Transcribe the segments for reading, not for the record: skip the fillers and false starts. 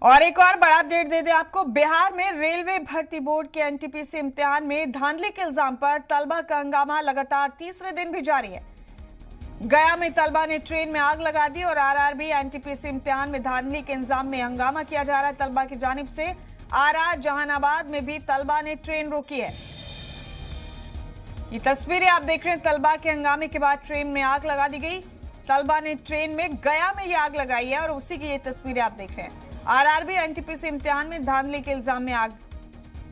और एक और बड़ा अपडेट दे दें आपको। बिहार में रेलवे भर्ती बोर्ड के एनटीपीसी इम्तिहान में धांधली के इल्जाम पर तलबा का हंगामा लगातार तीसरे दिन भी जारी है। गया में तलबा ने ट्रेन में आग लगा दी और आरआरबी एनटीपीसी इम्तिहान में धांधली के इल्जाम में हंगामा किया जा रहा है तलबा की जानिब से। आरआर जहानाबाद में भी तलबा ने ट्रेन रोकी है। ये तस्वीरें आप देख रहे हैं, तलबा के हंगामे के बाद ट्रेन में आग लगा दी गई। तलबा ने ट्रेन में गया में ये आग लगाई है और उसी की ये तस्वीरें आप देख रहे हैं। आरआरबी एनटीपीसी इम्तिहान में धांधली के इल्जाम में आग,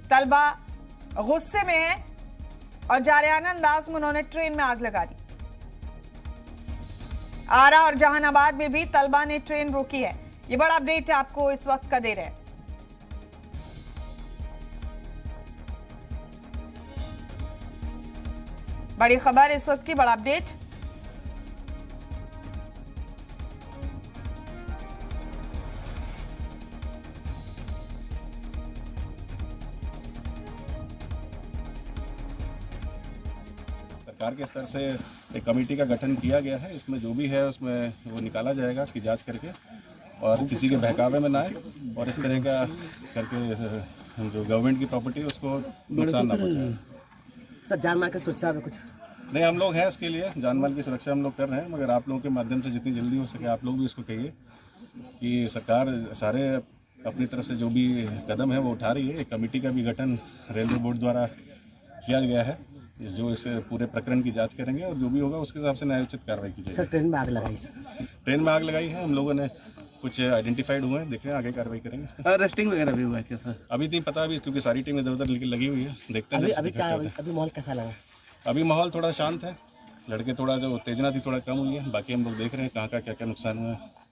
तलबा गुस्से में है और जारहाना अंदाज में उन्होंने ट्रेन में आग लगा दी। आरा और जहानाबाद में भी तलबा ने ट्रेन रोकी है। ये बड़ा अपडेट आपको इस वक्त का दे रहे हैं। बड़ी खबर इस वक्त की, बड़ा अपडेट। सरकार के स्तर से एक कमेटी का गठन किया गया है। इसमें जो भी है उसमें वो निकाला जाएगा, इसकी जांच करके, और किसी के बहकावे में ना आए और इस तरह का करके जो गवर्नमेंट की प्रॉपर्टी है उसको नुकसान ना पहुंचाए। सर जानमाल की सुरक्षा में कुछ नहीं, हम लोग हैं उसके लिए, जानमाल की सुरक्षा हम लोग कर रहे हैं, मगर आप लोगों के माध्यम से जितनी जल्दी हो सके आप लोग भी इसको कहिए कि सरकार सारे अपनी तरफ से जो भी कदम है वो उठा रही है। एक कमेटी का भी गठन रेलवे बोर्ड द्वारा किया गया है जो इस पूरे प्रकरण की जांच करेंगे और जो भी होगा उसके हिसाब से न्यायोचित कार्रवाई की जाएगी। सर ट्रेन में आग लगाई, ट्रेन में आग लगाई है, हम लोगों ने कुछ आइडेंटिफाइड हुए हैं, देख रहे हैं, आगे कार्रवाई करेंगे। अरेस्टिंग वगैरह भी हुआ है क्या सर? अभी नहीं पता, अभी क्योंकि सारी टीम इधर उधर लगी हुई है, देखते हैं। अभी माहौल कैसा लगा? अभी माहौल थोड़ा शांत है, लड़के थोड़ा जो उत्तेजना थी थोड़ा कम हुई है, बाकी हम लोग देख रहे हैं कहाँ का क्या क्या नुकसान हुआ है।